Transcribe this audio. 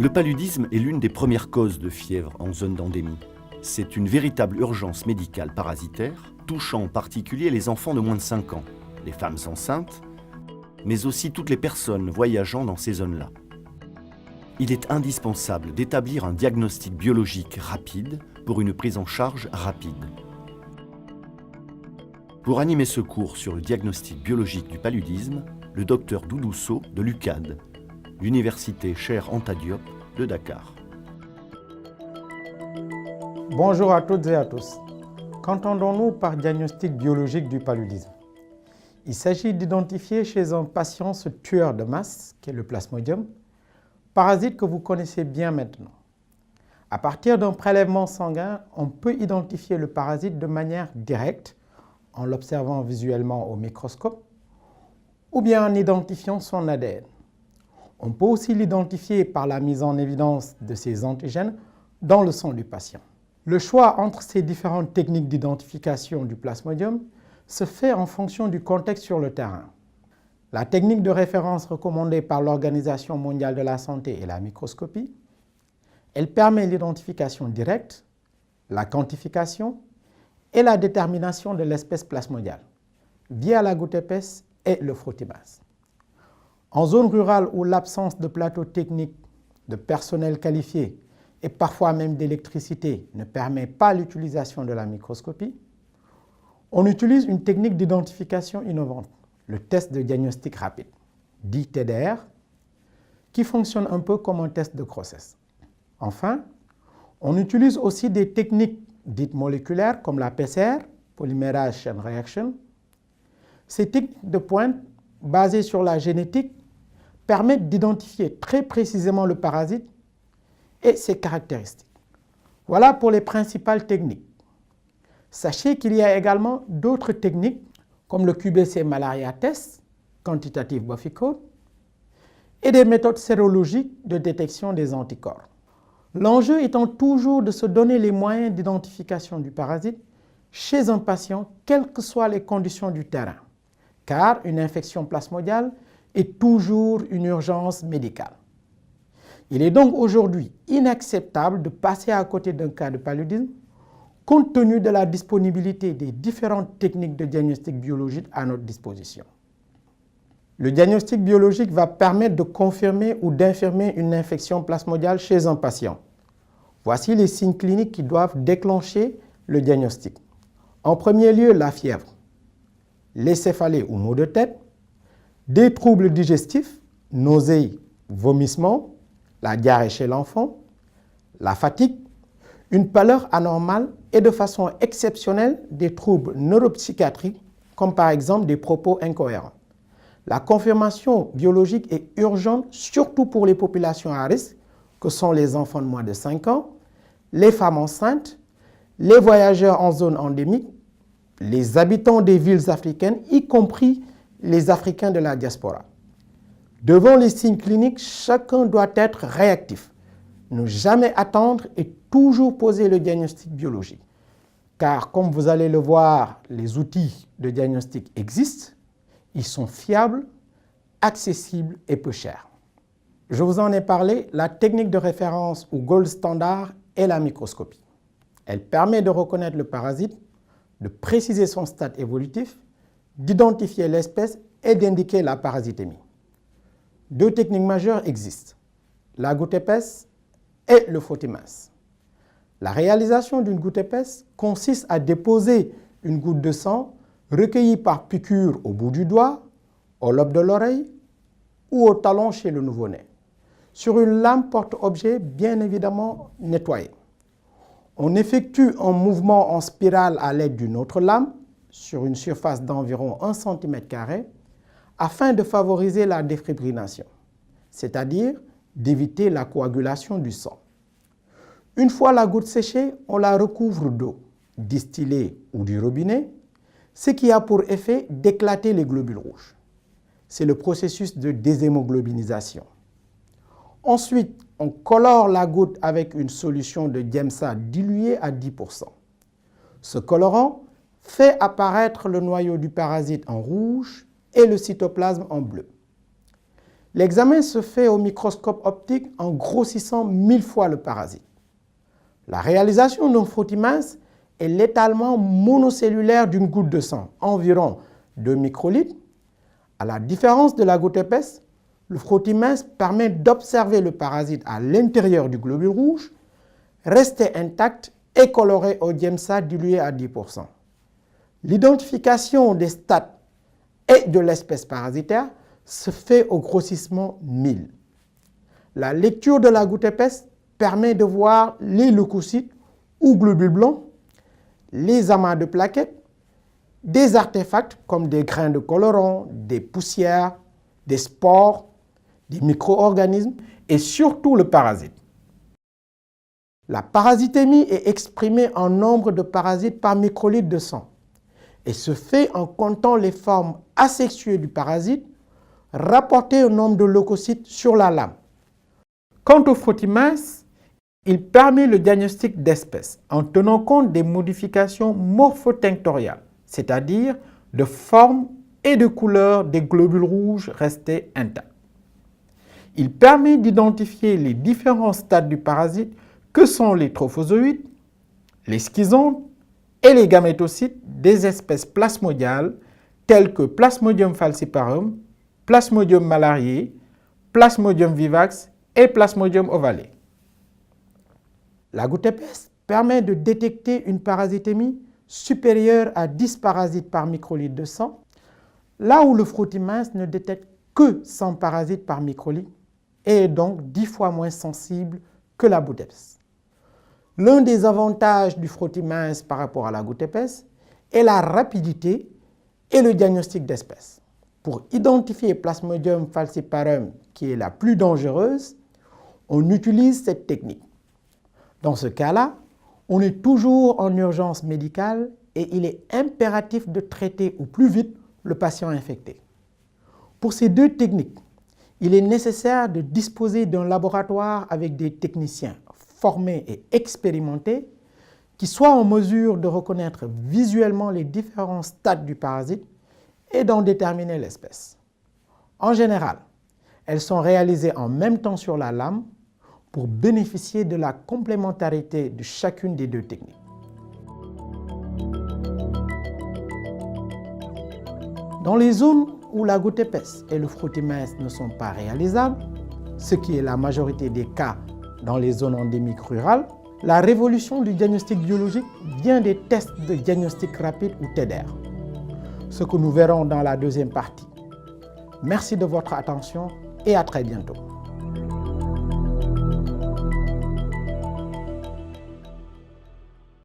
Le paludisme est l'une des premières causes de fièvre en zone d'endémie. C'est une véritable urgence médicale parasitaire, touchant en particulier les enfants de moins de 5 ans, les femmes enceintes, mais aussi toutes les personnes voyageant dans ces zones-là. Il est indispensable d'établir un diagnostic biologique rapide pour une prise en charge rapide. Pour animer ce cours sur le diagnostic biologique du paludisme, le docteur Doudou Sow de l'UCAD, l'université Cheikh Anta Diop de Dakar. Bonjour à toutes et à tous. Qu'entendons-nous par diagnostic biologique du paludisme? Il s'agit d'identifier chez un patient ce tueur de masse, qui est le Plasmodium, parasite que vous connaissez bien maintenant. À partir d'un prélèvement sanguin, on peut identifier le parasite de manière directe, en l'observant visuellement au microscope, ou bien en identifiant son ADN. On peut aussi l'identifier par la mise en évidence de ses antigènes dans le sang du patient. Le choix entre ces différentes techniques d'identification du Plasmodium se fait en fonction du contexte sur le terrain. La technique de référence recommandée par l'Organisation mondiale de la santé est la microscopie. Elle permet l'identification directe, la quantification et la détermination de l'espèce plasmodiale via la goutte épaisse et le frottimase. En zone rurale où l'absence de plateau technique, de personnel qualifié et parfois même d'électricité ne permet pas l'utilisation de la microscopie, on utilise une technique d'identification innovante, le test de diagnostic rapide, dit TDR, qui fonctionne un peu comme un test de grossesse. Enfin, on utilise aussi des techniques dites moléculaires comme la PCR, Polymerase Chain Reaction. Ces techniques de pointe, basées sur la génétique, permettent d'identifier très précisément le parasite et ses caractéristiques. Voilà pour les principales techniques. Sachez qu'il y a également d'autres techniques comme le QBC Malaria Test, Quantitative Buffy Code, et des méthodes sérologiques de détection des anticorps. L'enjeu étant toujours de se donner les moyens d'identification du parasite chez un patient, quelles que soient les conditions du terrain, car une infection plasmodiale est toujours une urgence médicale. Il est donc aujourd'hui inacceptable de passer à côté d'un cas de paludisme compte tenu de la disponibilité des différentes techniques de diagnostic biologique à notre disposition. Le diagnostic biologique va permettre de confirmer ou d'infirmer une infection plasmodiale chez un patient. Voici les signes cliniques qui doivent déclencher le diagnostic. En premier lieu, la fièvre, les céphalées ou maux de tête, des troubles digestifs, nausées, vomissements, la diarrhée chez l'enfant, la fatigue, une pâleur anormale et de façon exceptionnelle des troubles neuropsychiatriques comme par exemple des propos incohérents. La confirmation biologique est urgente surtout pour les populations à risque que sont les enfants de moins de 5 ans, les femmes enceintes, les voyageurs en zone endémique, les habitants des villes africaines, y compris les Africains de la diaspora. Devant les signes cliniques, chacun doit être réactif, ne jamais attendre et toujours poser le diagnostic biologique. Car comme vous allez le voir, les outils de diagnostic existent, ils sont fiables, accessibles et peu chers. Je vous en ai parlé, la technique de référence ou gold standard est la microscopie. Elle permet de reconnaître le parasite, de préciser son stade évolutif, d'identifier l'espèce et d'indiquer la parasitémie. Deux techniques majeures existent, la goutte épaisse et le frottimase. La réalisation d'une goutte épaisse consiste à déposer une goutte de sang recueillie par piqûre au bout du doigt, au lobe de l'oreille ou au talon chez le nouveau-né, sur une lame porte-objet bien évidemment nettoyée. On effectue un mouvement en spirale à l'aide d'une autre lame sur une surface d'environ 1 cm² afin de favoriser la défibrilation, c'est-à-dire d'éviter la coagulation du sang. Une fois la goutte séchée, on la recouvre d'eau, distillée ou du robinet, ce qui a pour effet d'éclater les globules rouges. C'est le processus de déshémoglobinisation. Ensuite, on colore la goutte avec une solution de Diemsa diluée à 10%. Ce colorant fait apparaître le noyau du parasite en rouge et le cytoplasme en bleu. L'examen se fait au microscope optique en grossissant 1000 fois le parasite. La réalisation d'un frottis mince est l'étalement monocellulaire d'une goutte de sang, environ 2 microlitres. À la différence de la goutte épaisse, le frottis mince permet d'observer le parasite à l'intérieur du globule rouge, resté intact et coloré au DIEMSA dilué à 10%. L'identification des stades et de l'espèce parasitaire se fait au grossissement 1000. La lecture de la goutte épaisse permet de voir les leucocytes ou globules blancs, les amas de plaquettes, des artefacts comme des grains de colorants, des poussières, des spores, des micro-organismes et surtout le parasite. La parasitémie est exprimée en nombre de parasites par microlitre de sang et se fait en comptant les formes asexuées du parasite rapportées au nombre de leucocytes sur la lame. Quant au frottis mince, il permet le diagnostic d'espèce en tenant compte des modifications morphotinctoriales, c'est-à-dire de forme et de couleur des globules rouges restés intacts. Il permet d'identifier les différents stades du parasite que sont les trophozoïdes, les schizontes et les gamétocytes des espèces plasmodiales telles que Plasmodium falciparum, Plasmodium malariae, Plasmodium vivax et Plasmodium ovale. La goutte épaisse permet de détecter une parasitémie supérieure à 10 parasites par microlitre de sang, là où le frottis mince ne détecte que 100 parasites par microlitre et est donc 10 fois moins sensible que la goutte épaisse. L'un des avantages du frottis mince par rapport à la goutte épaisse est la rapidité et le diagnostic d'espèce. Pour identifier Plasmodium falciparum, qui est la plus dangereuse, on utilise cette technique. Dans ce cas-là, on est toujours en urgence médicale et il est impératif de traiter au plus vite le patient infecté. Pour ces deux techniques, il est nécessaire de disposer d'un laboratoire avec des techniciens formés et expérimentés qui soient en mesure de reconnaître visuellement les différents stades du parasite et d'en déterminer l'espèce. En général, elles sont réalisées en même temps sur la lame pour bénéficier de la complémentarité de chacune des deux techniques. Dans les zones où la goutte épaisse et le frottis mince ne sont pas réalisables, ce qui est la majorité des cas dans les zones endémiques rurales, la révolution du diagnostic biologique vient des tests de diagnostic rapide ou TDR, ce que nous verrons dans la deuxième partie. Merci de votre attention et à très bientôt.